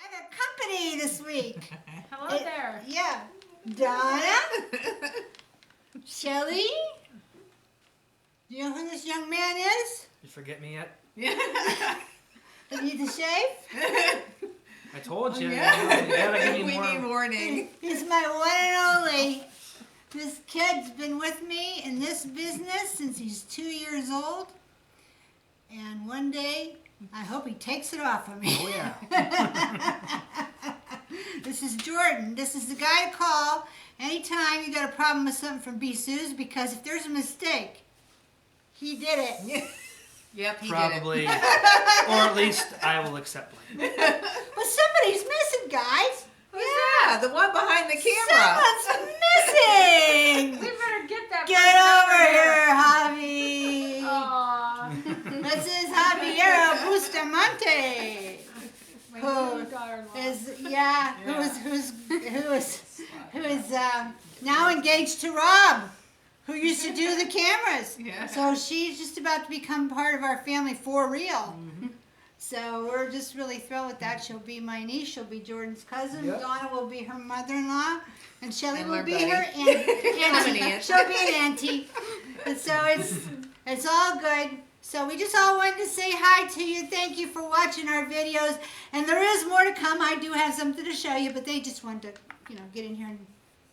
I have company this week. Hello there. Yeah. Donna, Shelly. Do you know who this young man is? You forget me yet? You need to shave? I told you. Yeah. You gotta give me We more. need warning. He's my one and only. This kid's been with me in this business since he's 2 years old. And one day, I hope he takes it off of me. Oh yeah. This is Jordan. This is the guy to call anytime you got a problem with something from B-Sue's, because if there's a mistake, he did it. Yep, he Probably. did Or at least I will accept blame. But somebody's missing, guys. Yeah, the one behind the camera. Someone's missing. We better get that. Get over here, Javi. Aww. This is Javier Bustamante. My Who new daughter-in-law. Who is now engaged to Rob, who used to do the cameras. Yeah. So she's just about to become part of our family for real. So we're just really thrilled with that. She'll be my niece. She'll be Jordan's cousin. Yep. Donna will be her mother-in-law, and Shelly And will my be buddy. her I'm an auntie. aunt. She'll be an auntie. And so it's all good. So we just all wanted to say hi to you. Thank you for watching our videos. And there is more to come. I do have something to show you, but they just wanted to, get in here and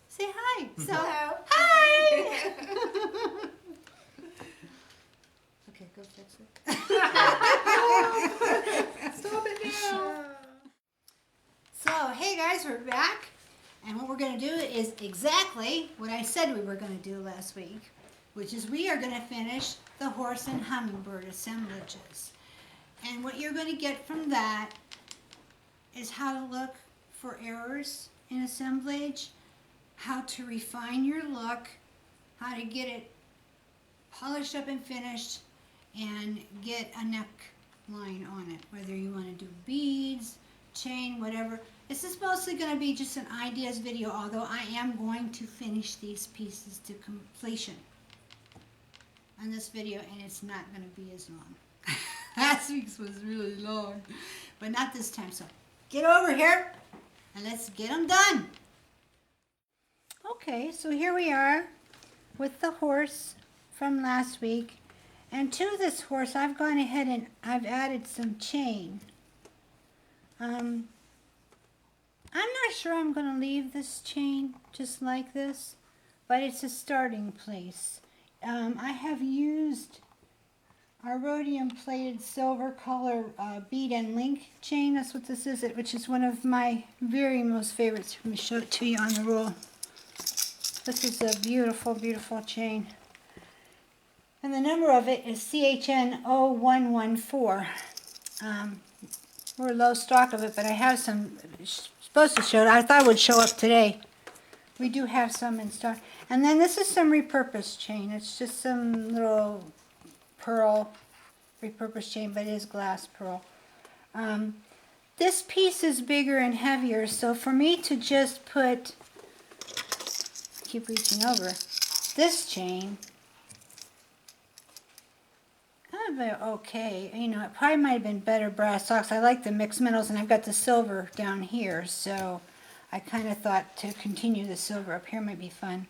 say hi. So, Hello. hi! Okay, go fix it. Stop it now. So, hey guys, we're back. And what we're going to do is exactly what I said we were going to do last week, which is we are going to finish the horse and hummingbird assemblages. And what you're going to get from that is how to look for errors in assemblage, how to refine your look, how to get it polished up and finished, and get a neckline on it, whether you want to do beads, chain, whatever. This is mostly going to be just an ideas video, although I am going to finish these pieces to completion on this video, and it's not going to be as long. Last week's was really long, but not this time. So get over here and let's get them done. Okay, so here we are with the horse from last week. And to this horse, I've gone ahead and I've added some chain. I'm not sure I'm going to leave this chain just like this, but it's a starting place. I have used our rhodium plated silver color bead and link chain. That's what this is, which is one of my very most favorites. Let me show it to you on the roll. This is a beautiful, beautiful chain. And the number of it is CHN 0114. We're low stock of it, but I have some, supposed to show, I thought it would show up today. We do have some in stock. And then this is some repurposed chain. It's just some little pearl repurposed chain, but it is glass pearl. This piece is bigger and heavier, so for me to just put, keep reaching over, this chain, that would be okay. It probably might have been better brass socks. I like the mixed metals, and I've got the silver down here, so I kind of thought to continue the silver up here might be fun.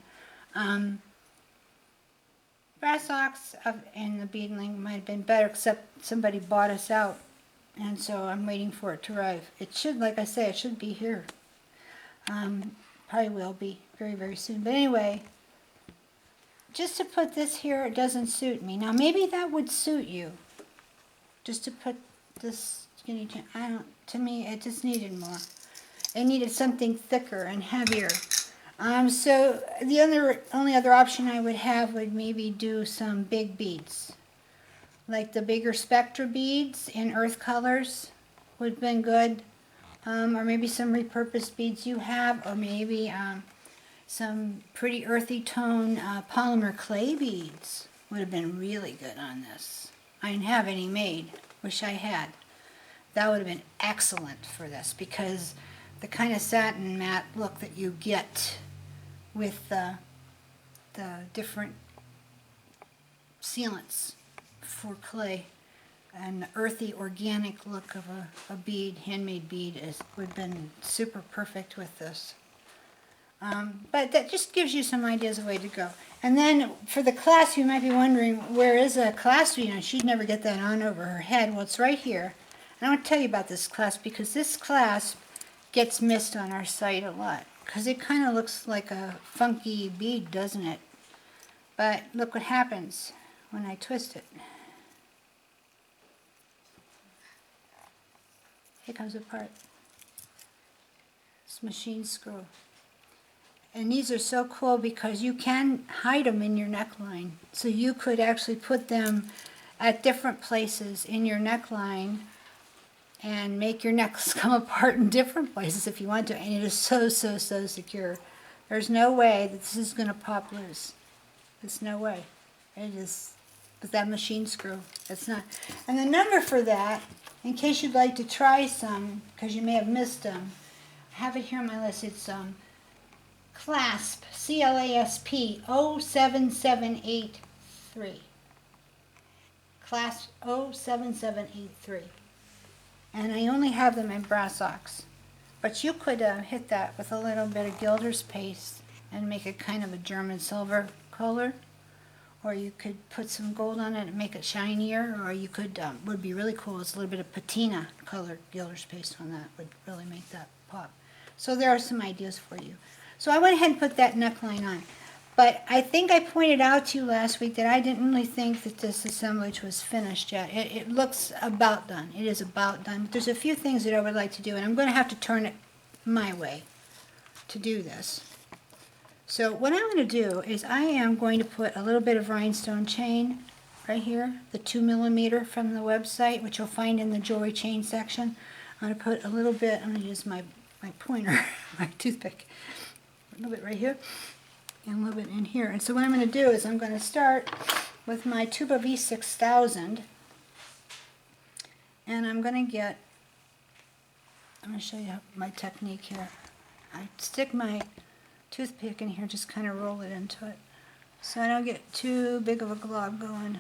Brass socks and the bead and link might have been better, except somebody bought us out, and so I'm waiting for it to arrive. It should, like I say, it should be here. Probably will be very, very soon. But anyway, just to put this here, it doesn't suit me. Now maybe that would suit you. Just to put this skinny chain. To me, it just needed more. It needed something thicker and heavier. So the only other option I would have would maybe do some big beads. Like the bigger Spectra beads in earth colors would have been good. Or maybe some repurposed beads you have, or maybe some pretty earthy tone polymer clay beads would have been really good on this. I didn't have any made. Wish I had. That would have been excellent for this, because the kind of satin matte look that you get with the different sealants for clay an earthy, organic look of a bead, handmade bead, would have been super perfect with this. But that just gives you some ideas of way to go. And then for the clasp, you might be wondering, where is a clasp? You know, she'd never get that on over her head. Well, it's right here. And I want to tell you about this clasp because this clasp gets missed on our site a lot because it kind of looks like a funky bead, doesn't it? But look what happens when I twist it. It comes apart. It's machine screw. And these are so cool because you can hide them in your neckline. So you could actually put them at different places in your neckline and make your necklace come apart in different places if you want to. And it is so, so, so secure. There's no way that this is going to pop loose. There's no way. It is with that machine screw. It's not. And the number for that, in case you'd like to try some, because you may have missed them, I have it here on my list. It's CLASP, C-L-A-S-P, 07783. CLASP 07783. And I only have them in brass ox. But you could hit that with a little bit of gilder's paste and make it kind of a German silver color. Or you could put some gold on it and make it shinier. Or you could, would be really cool, is a little bit of patina colored gilder's paste on that. Would really make that pop. So there are some ideas for you. So I went ahead and put that neckline on. But I think I pointed out to you last week that I didn't really think that this assemblage was finished yet. It looks about done. It is about done. There's a few things that I would like to do, and I'm going to have to turn it my way to do this. So what I'm going to do is I am going to put a little bit of rhinestone chain right here, the 2mm from the website, which you'll find in the jewelry chain section. I'm going to put a little bit, I'm going to use my pointer, my toothpick, a little bit right here, and a little bit in here. And so what I'm going to do is I'm going to start with my Tuba V6000, and I'm going to show you my technique here. I stick my toothpick in here, just kind of roll it into it, so I don't get too big of a glob going.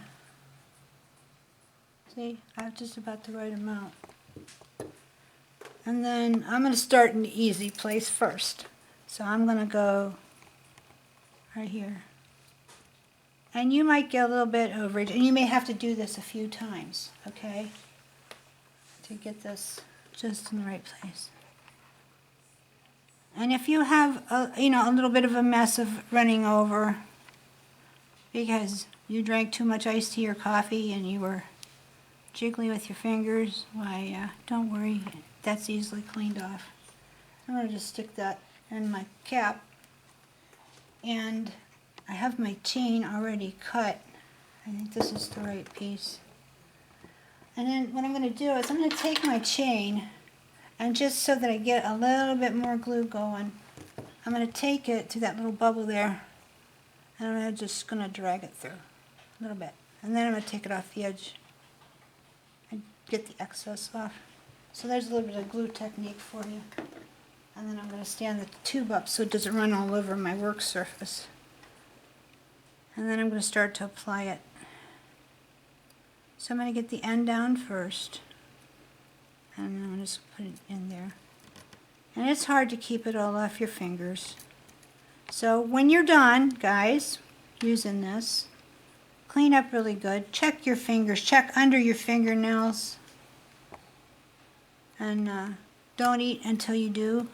See, I have just about the right amount. And then I'm going to start in the easy place first. So I'm going to go right here. And you might get a little bit overage, and you may have to do this a few times, okay, to get this just in the right place. And if you have a little bit of a mess of running over because you drank too much iced tea or coffee and you were jiggly with your fingers, why, don't worry, that's easily cleaned off. I'm going to just stick that in my cap, and I have my chain already cut. I think this is the right piece. And then what I'm going to do is I'm going to take my chain, and just so that I get a little bit more glue going, I'm going to take it to that little bubble there, and I'm just going to drag it through a little bit. And then I'm going to take it off the edge and get the excess off. So there's a little bit of glue technique for you. And then I'm going to stand the tube up so it doesn't run all over my work surface. And then I'm going to start to apply it. So I'm going to get the end down first. And I'm going to just put it in there. And it's hard to keep it all off your fingers. So when you're done, guys, using this, clean up really good. Check your fingers. Check under your fingernails. And don't eat until you do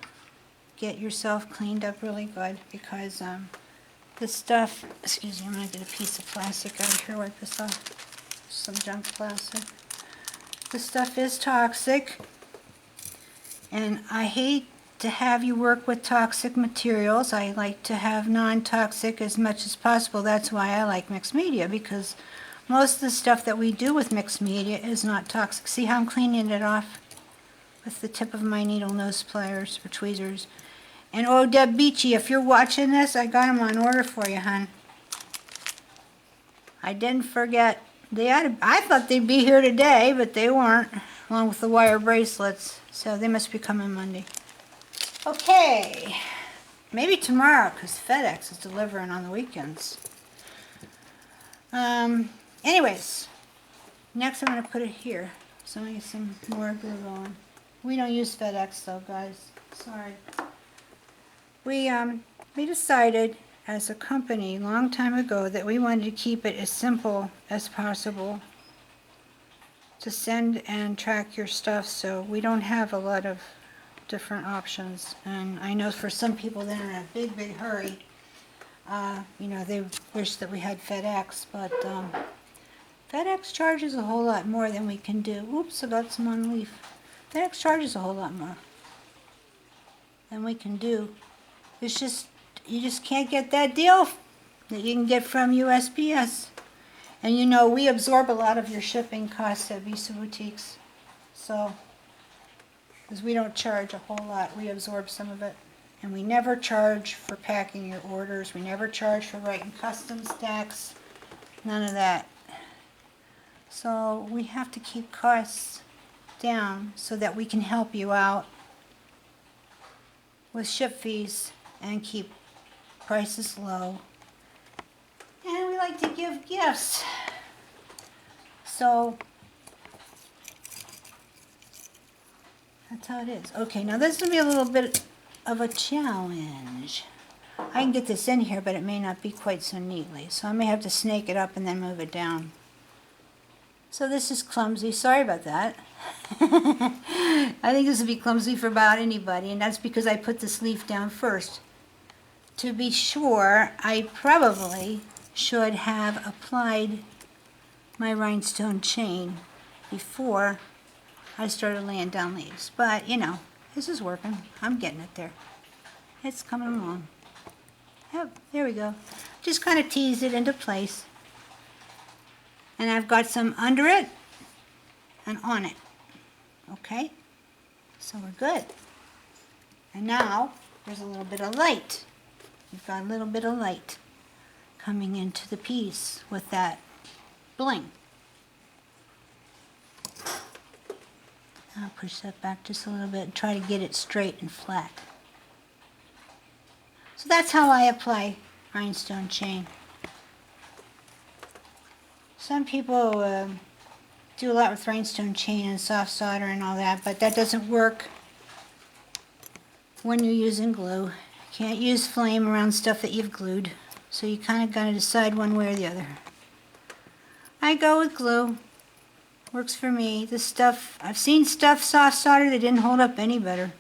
get yourself cleaned up really good, because this stuff, excuse me, I'm going to get a piece of plastic out of here, wipe this off, some junk plastic. This stuff is toxic, and I hate to have you work with toxic materials. I like to have non-toxic as much as possible. That's why I like mixed media, because most of the stuff that we do with mixed media is not toxic. See how I'm cleaning it off with the tip of my needle nose pliers or tweezers. And oh, Deb Beachy, if you're watching this, I got them on order for you, hon. I didn't forget. I thought they'd be here today, but they weren't, along with the wire bracelets. So they must be coming Monday. Okay, maybe tomorrow, because FedEx is delivering on the weekends. Anyways, Next I'm gonna put it here. So I'm gonna get some more glue on. We don't use FedEx though, guys. Sorry. We decided as a company a long time ago that we wanted to keep it as simple as possible to send and track your stuff, so we don't have a lot of different options. And I know for some people that are in a big hurry, you know, they wish that we had FedEx, but FedEx charges a whole lot more than we can do. Oops, I got some on leaf. FedEx charges a whole lot more than we can do. It's just, you just can't get that deal that you can get from USPS. And you know, we absorb a lot of your shipping costs at Visa Boutiques. So, because we don't charge a whole lot, we absorb some of it. And we never charge for packing your orders. We never charge for writing customs tax. None of that. So we have to keep costs down so that we can help you out with ship fees and keep prices low. And we like to give gifts. So that's how it is. Okay, now this will be a little bit of a challenge. I can get this in here, but it may not be quite so neatly. So I may have to snake it up and then move it down. So this is clumsy. Sorry about that. I think this would be clumsy for about anybody, and that's because I put this leaf down first. To be sure, I probably should have applied my rhinestone chain before I started laying down leaves. But, you know, this is working. I'm getting it there. It's coming along. Yep, there we go. Just kind of tease it into place. And I've got some under it and on it. Okay? So we're good. And now, there's a little bit of light. We've got a little bit of light coming into the piece with that bling. I'll push that back just a little bit and try to get it straight and flat. So that's how I apply rhinestone chain. Some people do a lot with rhinestone chain and soft solder and all that, but that doesn't work when you're using glue. You can't use flame around stuff that you've glued, so you kind of got to decide one way or the other. I go with glue. Works for me. This stuff, I've seen stuff soft solder that didn't hold up any better.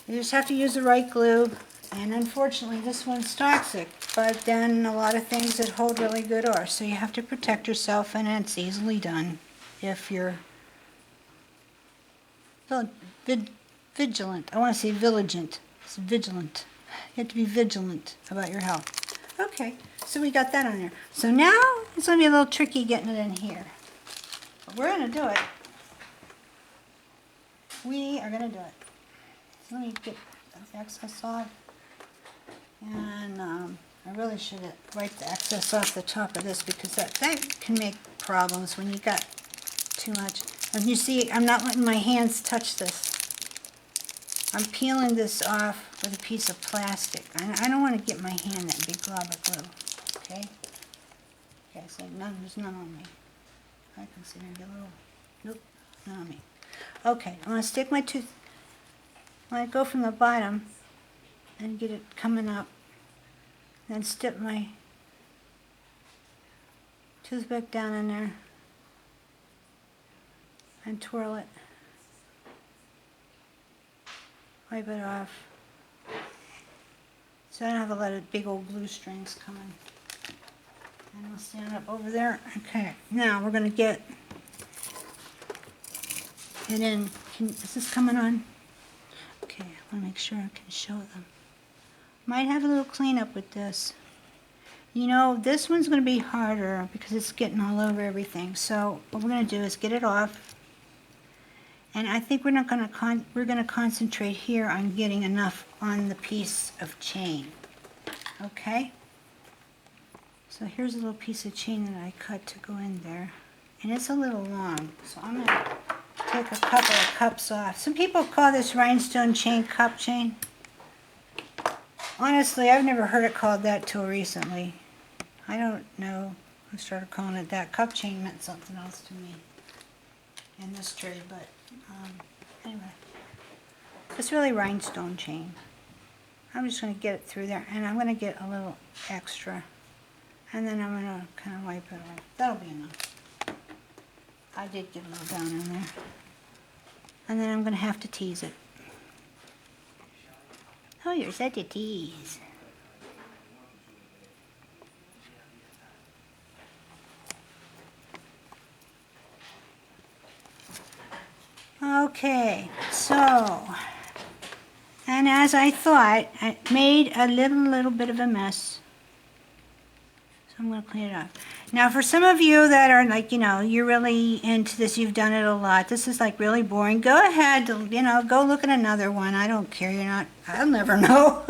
You just have to use the right glue, and unfortunately this one's toxic, but then a lot of things that hold really good are, so you have to protect yourself, and it's easily done if you're vigilant. I want to say vigilant. It's vigilant. You have to be vigilant about your health. Okay, so we got that on there. So now it's going to be a little tricky getting it in here. But we're going to do it. We are going to do it. So let me get the excess off. And I really should wipe the excess off the top of this, because that can make problems when you got too much. As you see, I'm not letting my hands touch this. I'm peeling this off with a piece of plastic. I don't want to get my hand that big glob of glue. Okay? Okay, so there's none on me. I can see maybe a little. Nope, none on me. Okay, I'm going to stick my tooth. I'm going to go from the bottom and get it coming up. Then stick my toothpick down in there and twirl it. Wipe it off. So I don't have a lot of big old glue strings coming. And I'll stand up over there. Okay, now we're going to get it in. Is this coming on? Okay, I want to make sure I can show them. Might have a little cleanup with this. You know, this one's going to be harder because it's getting all over everything. So what we're going to do is get it off. And I think we're going to concentrate here on getting enough on the piece of chain. Okay? So here's a little piece of chain that I cut to go in there. And it's a little long, so I'm going to take a couple of cups off. Some people call this rhinestone chain cup chain. Honestly, I've never heard it called that till recently. I don't know I started calling it that. Cup chain meant something else to me in this trade, but anyway. It's really rhinestone chain. I'm just going to get it through there, and I'm going to get a little extra. And then I'm going to kind of wipe it off. That'll be enough. I did get a little down in there. And then I'm going to have to tease it. Oh, you're such a tease. Okay, so, and as I thought, I made a little bit of a mess. So I'm going to clean it up. Now for some of you that are like, you're really into this, you've done it a lot, this is like really boring, go ahead, go look at another one. I don't care, I'll never know.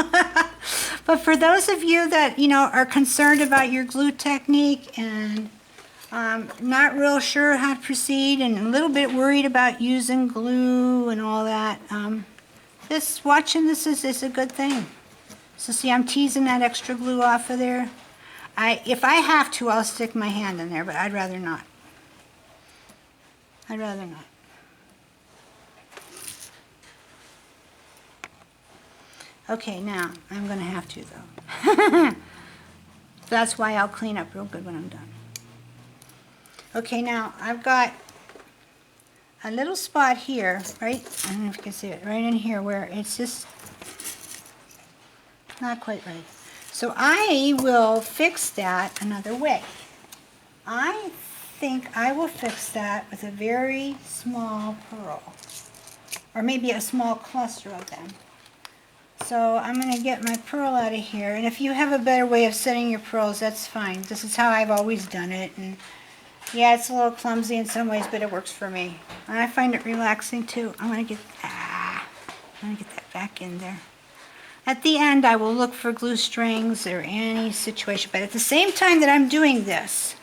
But for those of you that, are concerned about your glue technique and not real sure how to proceed and a little bit worried about using glue and all that, watching this is a good thing. So see, I'm teasing that extra glue off of there. If I have to, I'll stick my hand in there, but I'd rather not. I'd rather not. Okay, now, I'm going to have to, though. That's why I'll clean up real good when I'm done. Okay, now, I've got a little spot here, right? I don't know if you can see it, right in here where it's just not quite right. So I will fix that another way. I think I will fix that with a very small pearl, or maybe a small cluster of them. So I'm going to get my pearl out of here, and if you have a better way of setting your pearls, that's fine. This is how I've always done it, and yeah, it's a little clumsy in some ways, but it works for me. And I find it relaxing too. I'm going to get that back in there. At the end, I will look for glue strings or any situation, but at the same time that I'm doing this,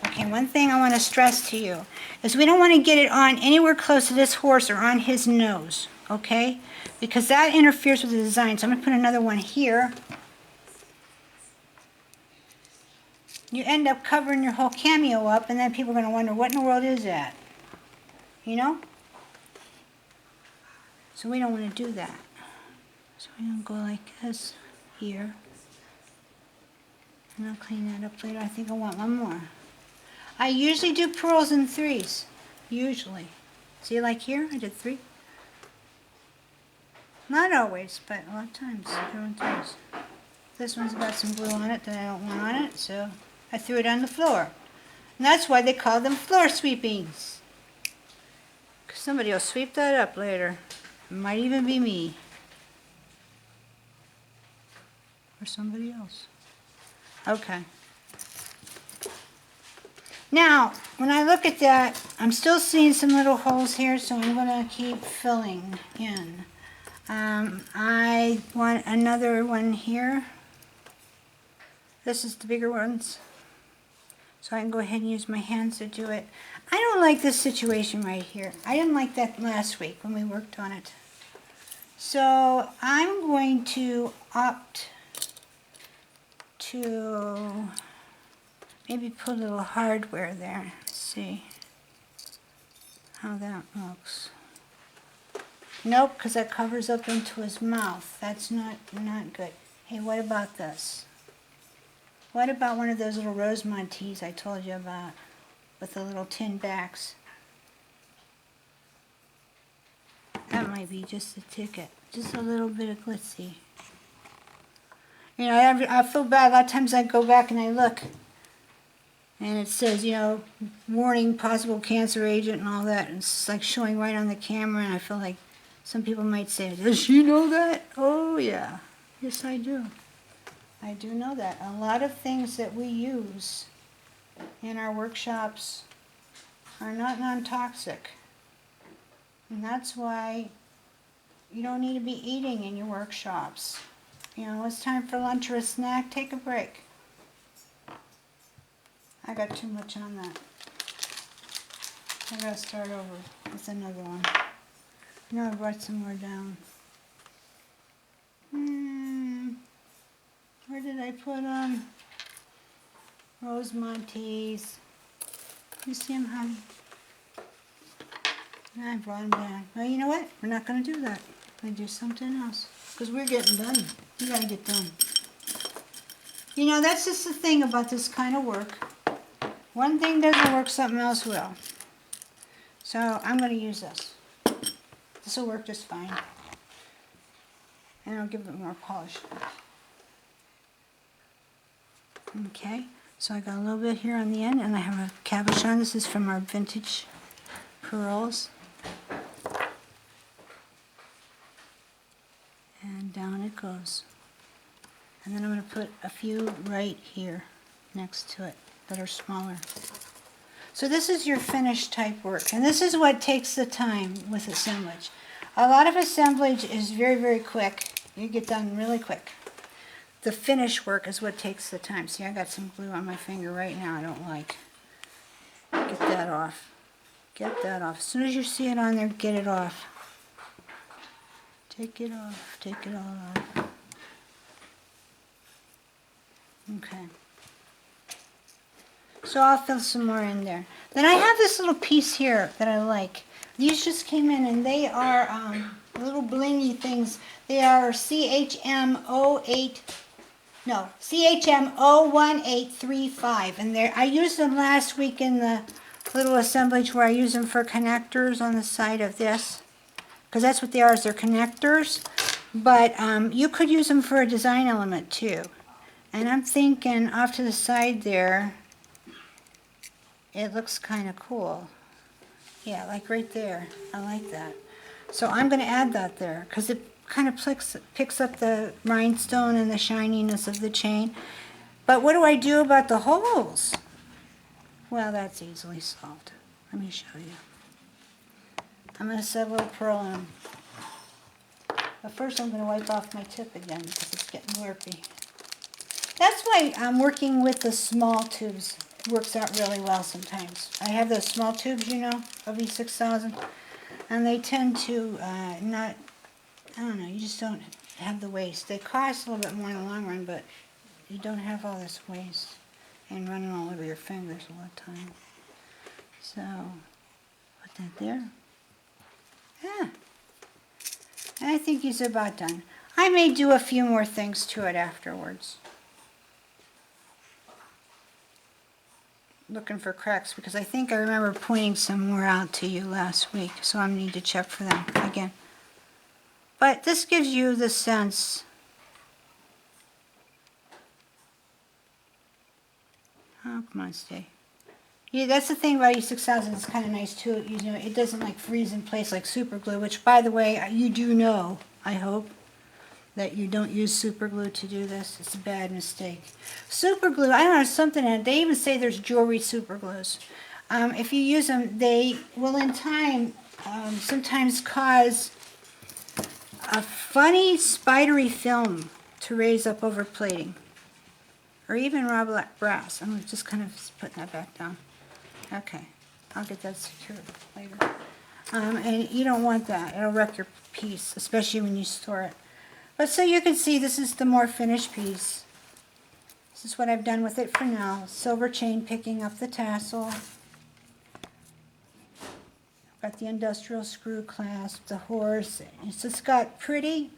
okay, one thing I want to stress to you is we don't want to get it on anywhere close to this horse or on his nose, okay? Because that interferes with the design. So I'm going to put another one here. You end up covering your whole cameo up, and then people are going to wonder, what in the world is that? So we don't want to do that. So we're going to go like this here. And I'll clean that up later. I think I want one more. I usually do pearls in threes. Usually. See, like here, I did 3. Not always, but a lot of times they're in threes. This one's got some glue on it that I don't want on it, so I threw it on the floor. And that's why they call them floor sweepings. 'Cause somebody will sweep that up later. It might even be me. Or somebody else. Okay. Now, when I look at that, I'm still seeing some little holes here, so I'm going to keep filling in. I want another one here. This is the bigger ones. So I can go ahead and use my hands to do it. I don't like this situation right here. I didn't like that last week when we worked on it. So I'm going to opt to maybe put a little hardware there. Let's see how that looks. Nope, because that covers up into his mouth. That's not good. Hey, what about this? What about one of those little Rosemont teas I told you about with the little tin backs? That might be just a ticket. Just a little bit of glitzy. I feel bad. A lot of times I go back and I look, and it says, warning, possible cancer agent and all that. And it's like showing right on the camera, and I feel like some people might say, does she know that? Oh, yeah. Yes, I do. I do know that. A lot of things that we use in our workshops are not non-toxic. And that's why you don't need to be eating in your workshops. It's time for lunch or a snack, take a break. I got too much on that. I gotta start over with another one. I brought some more down. Where did I put Rosemontes. You see them, honey? I brought them down. Well, you know what? We're not going to do that. We're going to do something else. Because we're getting done. We got to get done. You know, that's just the thing about this kind of work. One thing doesn't work, something else will. So I'm going to use this. This will work just fine. And I'll give it more polish. Okay, so I got a little bit here on the end, and I have a cabochon. This is from our vintage pearls. And down it goes. And then I'm going to put a few right here next to it that are smaller. So this is your finished type work, and this is what takes the time with assemblage. A lot of assemblage is very, very quick. You get done really quick. The finish work is what takes the time. See, I got some glue on my finger right now I don't like. Get that off. Get that off. As soon as you see it on there, get it off. Take it off. Take it all off. Okay. So I'll fill some more in there. Then I have this little piece here that I like. These just came in, and they are little blingy things. They are CHM 01835, and I used them last week in the little assemblage where I use them for connectors on the side of this, because that's what they are, is they're connectors. But you could use them for a design element too. And I'm thinking off to the side there, it looks kind of cool. Yeah, like right there. I like that. So I'm going to add that there because it kind of picks up the rhinestone and the shininess of the chain. But what do I do about the holes? Well, that's easily solved. Let me show you. I'm going to set a little pearl in. But first I'm going to wipe off my tip again because it's getting warpy. That's why I'm working with the small tubes. It works out really well sometimes. I have those small tubes, you know, of E6000, and they tend to not, I don't know, you just don't have the waste. They cost a little bit more in the long run, but you don't have all this waste and running all over your fingers all the time. So, put that there. Yeah. And I think he's about done. I may do a few more things to it afterwards. Looking for cracks because I think I remember pointing some more out to you last week, so I need to check for them again. But this gives you the sense. Oh, come on, stay. Yeah, that's the thing about E6000. It's kind of nice too. You know, it doesn't like freeze in place like super glue, which, by the way, you do know, I hope, that you don't use super glue to do this. It's a bad mistake. Super glue, I don't know, something in it. They even say there's jewelry super glues. If you use them, they will in time sometimes cause a funny spidery film to raise up over plating. Or even raw black brass. I'm just kind of putting that back down. Okay, I'll get that secured later. And you don't want that. It'll wreck your piece, especially when you store it. But so you can see this is the more finished piece. This is what I've done with it for now. Silver chain picking up the tassel. Got the industrial screw clasp, the horse. It's just got pretty,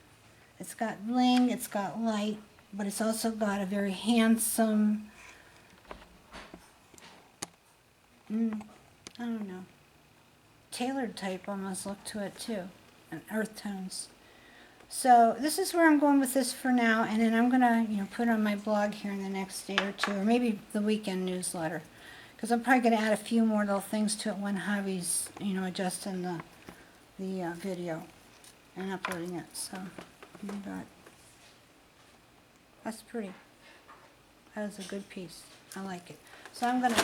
it's got bling, it's got light, but it's also got a very handsome, I don't know, tailored type almost look to it too, and earth tones. So this is where I'm going with this for now, and then I'm gonna, put it on my blog here in the next day or two, or maybe the weekend newsletter, because I'm probably gonna add a few more little things to it when Javi's, adjusting the video and uploading it. So you got, that's pretty. That is a good piece. I like it. So I'm gonna,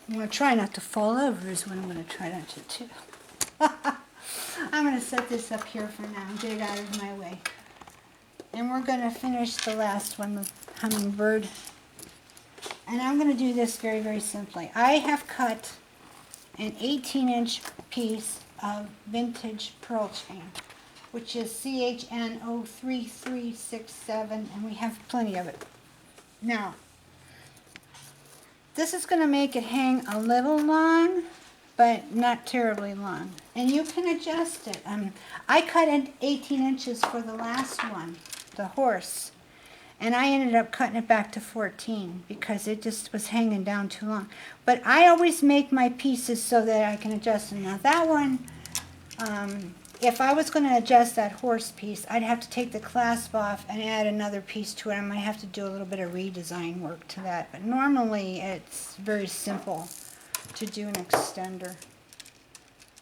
I'm gonna try not to fall over is what I'm gonna try not to do. I'm going to set this up here for now and get it out of my way. And we're going to finish the last one with hummingbird. And I'm going to do this very, very simply. I have cut an 18-inch piece of vintage pearl chain, which is CHN 03367, and we have plenty of it. Now, This is gonna make it hang a little long, but not terribly long. And you can adjust it. I cut it 18 inches for the last one, the horse. And I ended up cutting it back to 14 because it just was hanging down too long. But I always make my pieces so that I can adjust them. Now that one, if I was going to adjust that horse piece, I'd have to take the clasp off and add another piece to it. I might have to do a little bit of redesign work to that. But normally it's very simple to do an extender.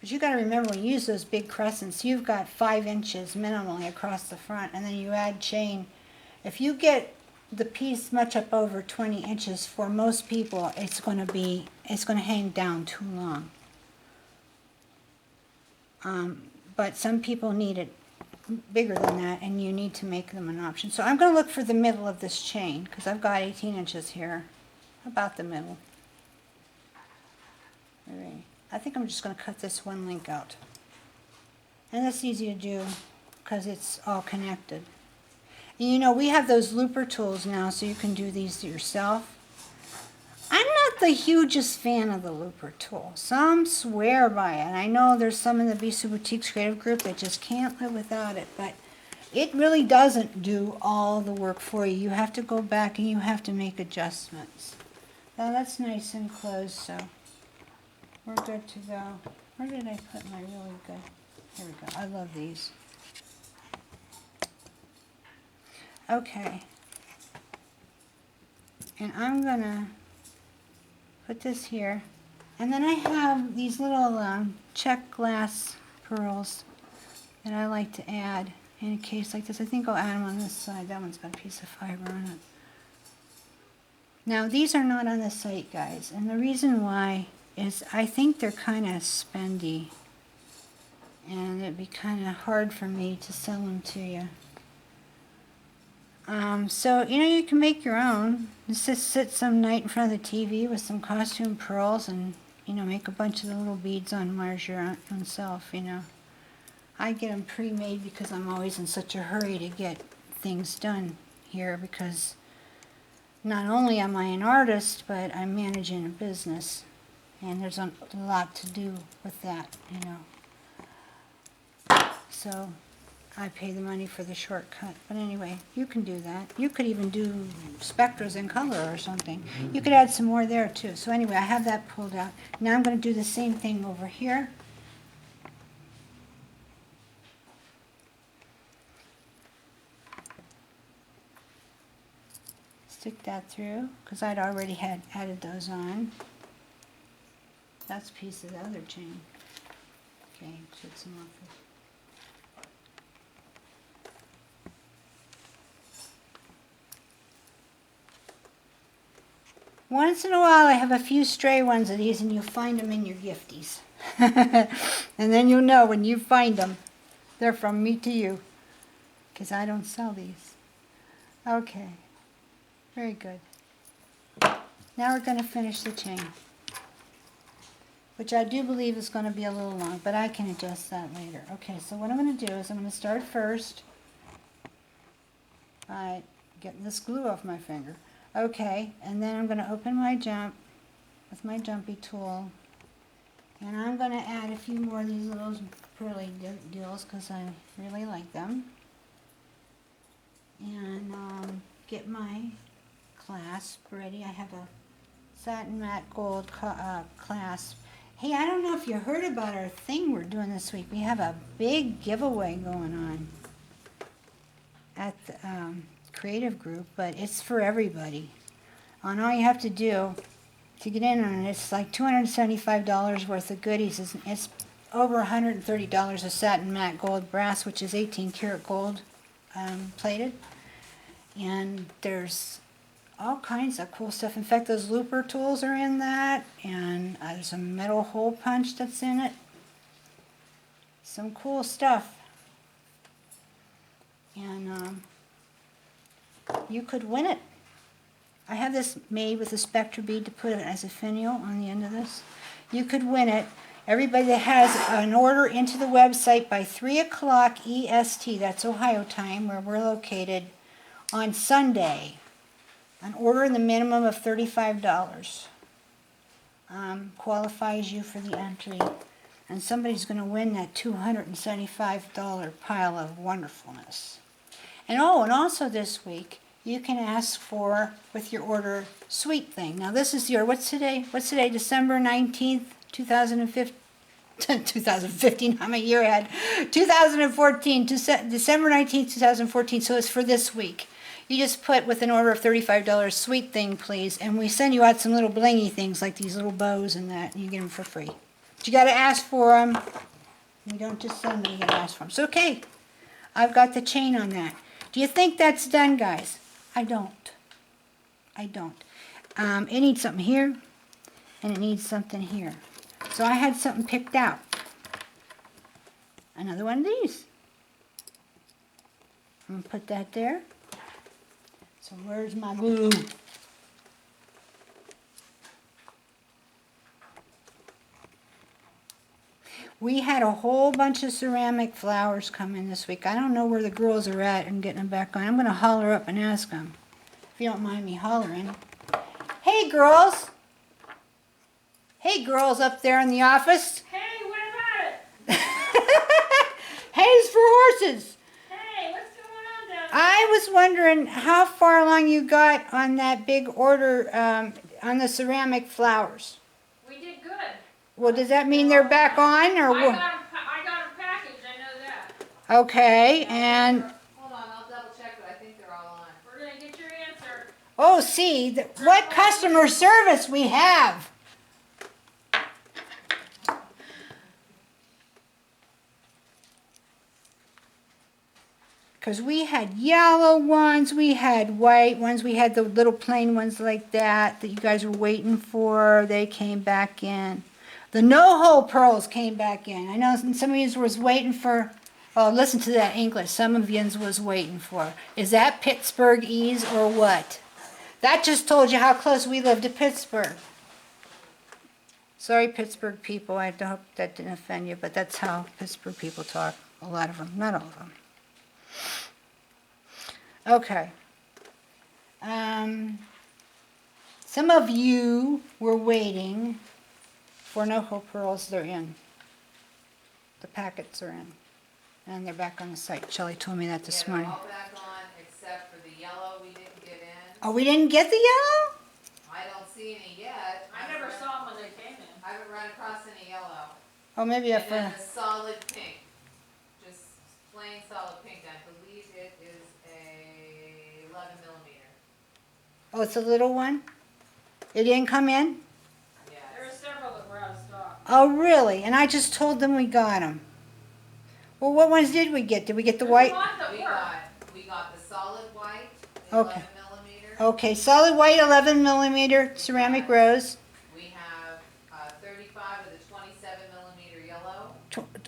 But you got to remember, when you use those big crescents, you've got 5 inches minimally across the front, and then you add chain. If you get the piece much up over 20 inches, for most people, it's going to hang down too long. But some people need it bigger than that, and you need to make them an option. So I'm going to look for the middle of this chain, because I've got 18 inches here, about the middle. All right. I think I'm just going to cut this one link out. And that's easy to do, because it's all connected. And you know, we have those looper tools now, so you can do these yourself. I'm not the hugest fan of the looper tool. Some swear by it. I know there's some in the Bisou Boutiques creative group that just can't live without it, but it really doesn't do all the work for you. You have to go back and you have to make adjustments. Now that's nice and closed, so we're good to go. Where did I put my really good? Here we go. I love these. Okay. And I'm gonna put this here. And then I have these little check glass pearls that I like to add in a case like this. I think I'll add them on this side. That one's got a piece of fiber on it. Now these are not on the site, guys. And the reason why is I think they're kind of spendy. And it'd be kind of hard for me to sell them to you. So, you know, you can make your own. Just sit some night in front of the TV with some costume pearls and, you know, make a bunch of the little beads on Mars your own self, you know. I get them pre-made because I'm always in such a hurry to get things done here, because not only am I an artist, but I'm managing a business. And there's a lot to do with that, you know. So I pay the money for the shortcut. But anyway, you can do that. You could even do spectras in color or something. You could add some more there too. So anyway, I have that pulled out. Now I'm going to do the same thing over here. Stick that through, because I'd already had added those on. That's a piece of the other chain. Okay, took some off. Once in a while I have a few stray ones of these, and you'll find them in your gifties. And then you'll know when you find them, they're from me to you, because I don't sell these. Okay, very good. Now we're going to finish the chain, which I do believe is going to be a little long, but I can adjust that later. Okay, so what I'm going to do is I'm going to start first by getting this glue off my finger. Okay, and then I'm going to open my jump with my jumpy tool, and I'm going to add a few more of these little pearly deals because I really like them, and get my clasp ready. I have a satin matte gold clasp. Hey, I don't know if you heard about our thing we're doing this week. We have a big giveaway going on at the creative group, but it's for everybody. And all you have to do to get in on it, it's like $275 worth of goodies. It's over $130 of satin matte gold brass, which is 18 karat gold plated. And there's all kinds of cool stuff. In fact, those looper tools are in that, and there's a metal hole punch that's in it. Some cool stuff. And you could win it. I have this made with a spectra bead to put it as a finial on the end of this. You could win it. Everybody that has an order into the website by 3 o'clock EST, that's Ohio time, where we're located, on Sunday, an order in the minimum of $35 qualifies you for the entry. And somebody's going to win that $275 pile of wonderfulness. And oh, and also this week, you can ask for, with your order, sweet thing. Now this is your, what's today? What's today, December 19th, 2015? 2015, I'm a year ahead. 2014, December 19th, 2014, so it's for this week. You just put with an order of $35, sweet thing please, and we send you out some little blingy things like these little bows and that, and you get them for free. But you gotta ask for them. You don't just send them, you gotta ask for them. So okay, I've got the chain on that. Do you think that's done, guys? I don't. I don't. It needs something here, and it needs something here. So I had something picked out. Another one of these. I'm going to put that there. So where's my glue? We had a whole bunch of ceramic flowers come in this week. I don't know where the girls are at and getting them back on. I'm going to holler up and ask them. If you don't mind me hollering. Hey, girls. Hey, girls up there in the office. Hey, what about it? Hay's for horses. Hey, what's going on down there? I was wondering how far along you got on that big order on the ceramic flowers. We did good. Well, does that mean they're back on, or I what? got a package, I know that. Okay, and Hold on, I'll double check, but I think they're all on. We're gonna get your answer. oh, see what customer service we have. Because we had yellow ones, we had white ones, we had the little plain ones like that you guys were waiting for. They came back in. The no-hole pearls came back in. I know some of you was waiting for, oh, listen to that English. Some of you was waiting for. Is that Pittsburgh ease or what? That just told you how close we live to Pittsburgh. Sorry, Pittsburgh people. I hope that didn't offend you, but that's how Pittsburgh people talk. A lot of them, not all of them. Okay. Some of you were waiting for no-hole pearls. They're in. The packets are in. And they're back on the site. Shelley told me that this morning. They're all back on except for the yellow we didn't get in. Oh, we didn't get the yellow? I don't see any yet. I never saw them when they came in. I haven't run across any yellow. Oh, maybe I And then found. the solid pink. Just plain solid pink. I believe it is a 11 millimeter. Oh, it's a little one? It didn't come in? Yeah. There were several that were out of stock. Oh, really? And I just told them we got them. Well, what ones did we get? Did we get the There's white? a lot that We work. got the solid white, the Okay. 11 millimeter. Okay, solid white 11 millimeter ceramic rose. We have 35 of the 27 millimeter yellow.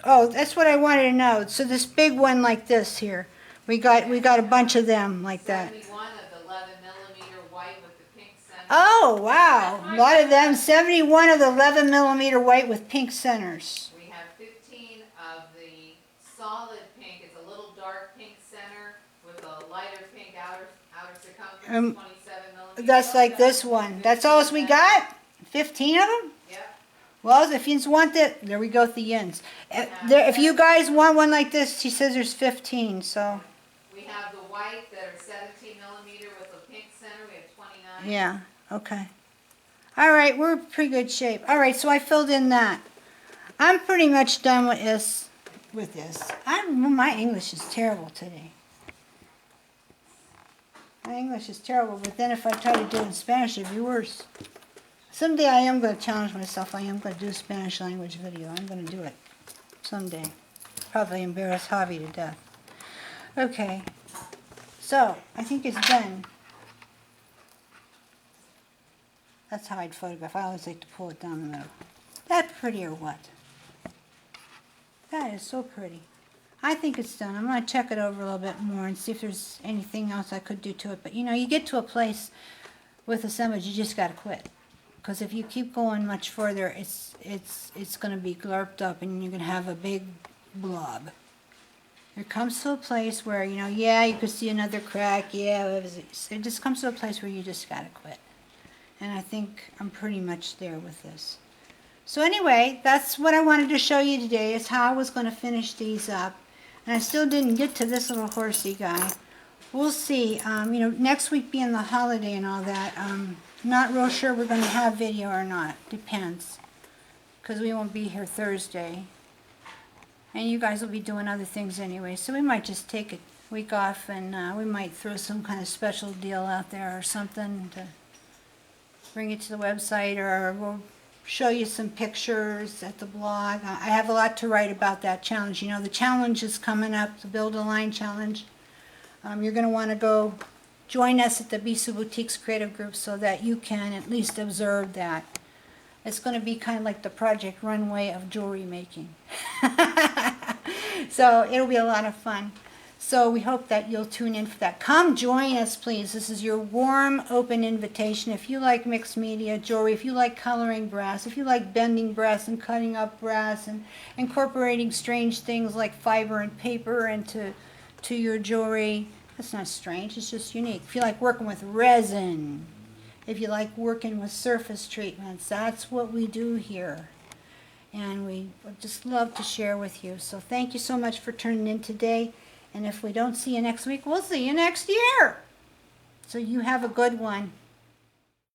Oh, that's what I wanted to know. So this big one like this here, we got a bunch of them like that. 71 of the 11 millimeter white with the pink center. Oh, wow. A lot of them. 71 of the 11 millimeter white with pink centers. We have 15 of the solid pink. It's a little dark pink center with a lighter pink outer circumference. 27 millimeter. That's like this one. That's all we got? 15 of them? Yep. Well, if you want that, there we go with the yins. If you guys want one like this, she says there's 15, so. We have the white that are 17 millimeter with a pink center. We have 29. Yeah, okay. All right, we're in pretty good shape. All right, so I filled in that. I'm pretty much done with this. My English is terrible today. My English is terrible, but then if I try to do it in Spanish, it'd be worse. Someday I am going to challenge myself. I am going to do a Spanish language video. I'm going to do it someday. Probably embarrass Javi to death. Okay, so I think it's done. That's how I'd photograph. I always like to pull it down the middle. That pretty or what? That is so pretty. I think it's done. I'm going to check it over a little bit more and see if there's anything else I could do to it. But you know, you get to a place with assemblage, you just got to quit. Because if you keep going much further, it's going to be glurped up and you're going to have a big blob. There comes to a place where, you know, yeah, you could see another crack, yeah, it just comes to a place where you just got to quit. And I think I'm pretty much there with this. So anyway, that's what I wanted to show you today, is how I was going to finish these up. And I still didn't get to this little horsey guy. We'll see. You know, next week being the holiday and all that, not real sure we're going to have video or not. Depends. Because we won't be here Thursday. And you guys will be doing other things anyway. So we might just take a week off, and we might throw some kind of special deal out there or something to bring it to the website, or we'll show you some pictures at the blog. I have a lot to write about that challenge. You know, the challenge is coming up, the Build a Line Challenge. You're going to want to go join us at the Bisou Boutiques Creative Group so that you can at least observe that. It's going to be kind of like the Project Runway of jewelry making. So it'll be a lot of fun. So we hope that you'll tune in for that. Come join us, please. This is your warm, open invitation. If you like mixed media jewelry, if you like coloring brass, if you like bending brass and cutting up brass and incorporating strange things like fiber and paper into your jewelry, that's not strange, it's just unique. If you like working with resin, if you like working with surface treatments, that's what we do here. And we would just love to share with you. So thank you so much for tuning in today. And if we don't see you next week, we'll see you next year. So you have a good one.